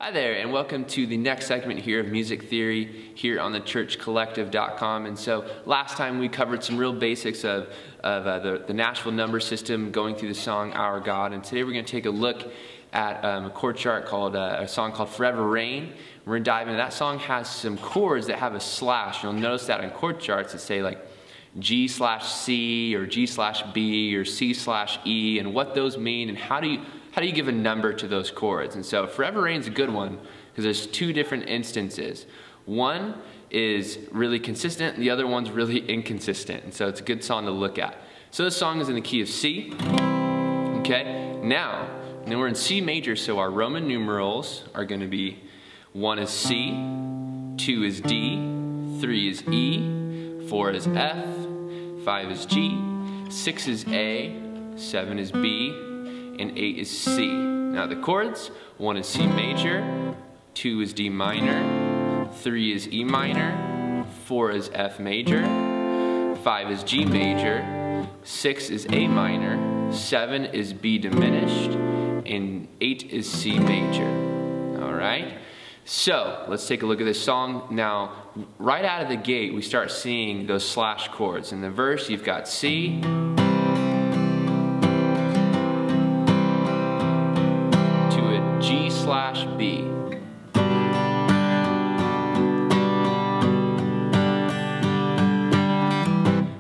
Hi there, and welcome to the next segment here of Music Theory here on the churchcollective.com. And so last time we covered some real basics of the Nashville Number System, going through the song Our God. And today we're going to take a look at a chord chart called a song called Forever Rain. We're going to dive into that. Song has some chords that have a slash. You'll notice that in chord charts that say like G/C or G/B or C/E, and what those mean and how do you give a number to those chords. And so Forever Rain's a good one because there's two different instances. One is really consistent and the other one's really inconsistent, and so it's a good song to look at. So this song is in the key of C. Okay, now we're in C major, so our Roman numerals are going to be 1 is C, 2 is D, 3 is E, 4 is F, 5 is G, 6 is A, 7 is B, and 8 is C. Now the chords, 1 is C major, 2 is D minor, 3 is E minor, 4 is F major, 5 is G major, 6 is A minor, 7 is B diminished, and 8 is C major. Alright? So, let's take a look at this song. Now, right out of the gate, we start seeing those slash chords. In the verse, you've got C, G/B.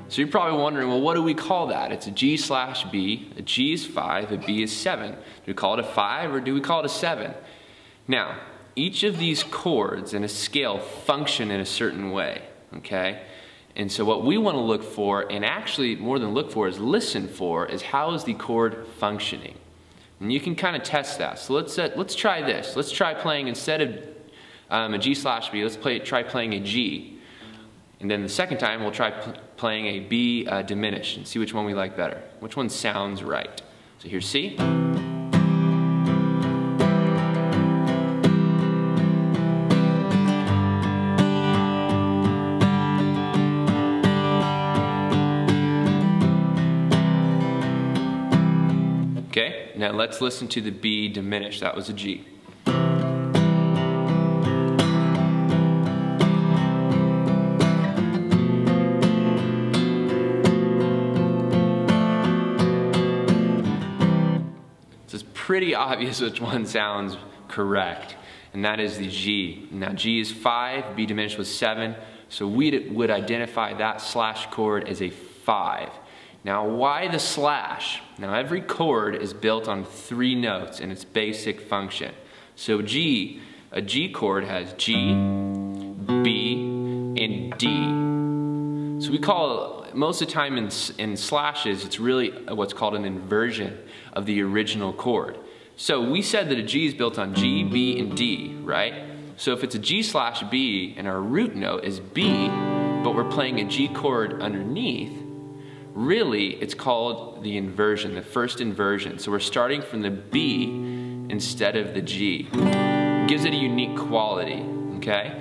So you're probably wondering, well, what do we call that? It's a G/B, a G is 5, a B is 7. Do we call it a 5 or do we call it a 7? Now, each of these chords in a scale function in a certain way, okay? And so what we want to look for, and actually more than look for, is listen for, is how is the chord functioning? And you can kind of test that. So let's try this. Let's try playing, instead of a G/B, let's try playing a G. And then the second time we'll try playing a B diminished and see which one we like better. Which one sounds right. So here's C. Okay, now let's listen to the B diminished. That was a G. So it's pretty obvious which one sounds correct, and that is the G. Now G is 5, B diminished was 7, so we would identify that slash chord as a 5. Now, why the slash? Now, every chord is built on 3 notes in its basic function. So a G chord has G, B, and D. So we call, most of the time in slashes, it's really what's called an inversion of the original chord. So we said that a G is built on G, B, and D, right? So if it's a G/B and our root note is B, but we're playing a G chord underneath, really, it's called the inversion, the first inversion. So we're starting from the B instead of the G. It gives it a unique quality, okay?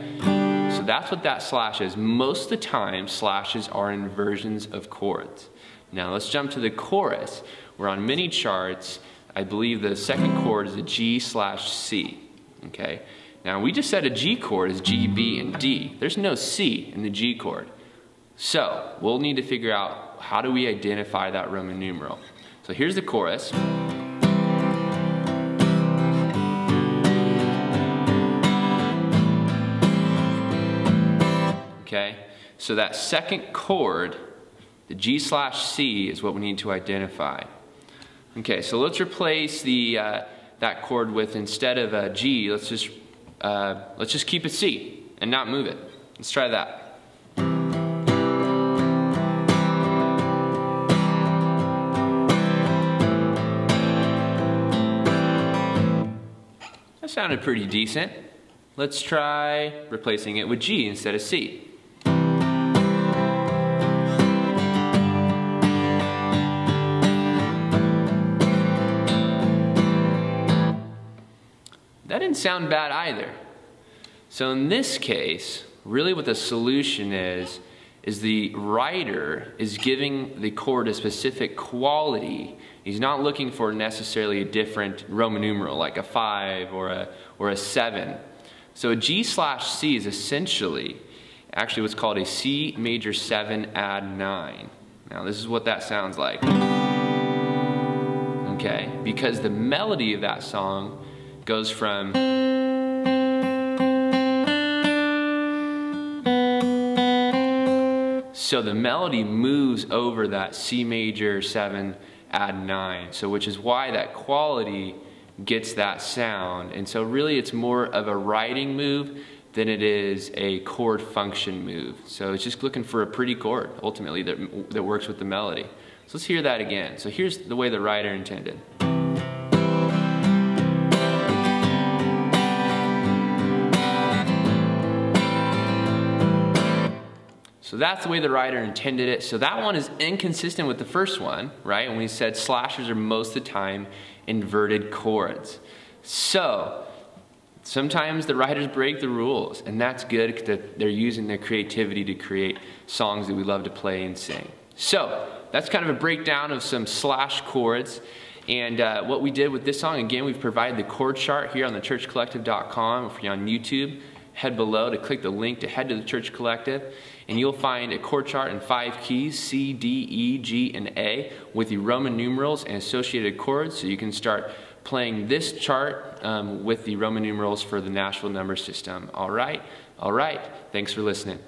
So that's what that slash is. Most of the time, slashes are inversions of chords. Now let's jump to the chorus. We're on many charts. I believe the second chord is a G/C, okay? Now we just said a G chord is G, B, and D. There's no C in the G chord. So we'll need to figure out, how do we identify that Roman numeral? So here's the chorus. Okay, so that second chord, the G/C, is what we need to identify. Okay, so let's replace that chord with, instead of a G, let's just keep it C and not move it. Let's try that. That sounded pretty decent. Let's try replacing it with G instead of C. That didn't sound bad either. So in this case, really what the solution is is the writer is giving the chord a specific quality. He's not looking for necessarily a different Roman numeral like a 5 or a 7. So a G/C is essentially actually what's called a C major 7 add 9. Now this is what that sounds like. Okay, because the melody of that song goes from so the melody moves over that C major 7 add 9, so which is why that quality gets that sound. And so really it's more of a writing move than it is a chord function move. So it's just looking for a pretty chord ultimately that works with the melody. So let's hear that again. So here's the way the writer intended. So that's the way the writer intended it. So that one is inconsistent with the first one, right? When we said slashers are most of the time inverted chords. So sometimes the writers break the rules, and that's good because they're using their creativity to create songs that we love to play and sing. So that's kind of a breakdown of some slash chords. And what we did with this song, again, we've provided the chord chart here on the churchcollective.com. If you're on YouTube, head below to click the link to head to the Church Collective, and you'll find a chord chart in 5 keys, C, D, E, G, and A, with the Roman numerals and associated chords, so you can start playing this chart with the Roman numerals for the Nashville Number System. All right, thanks for listening.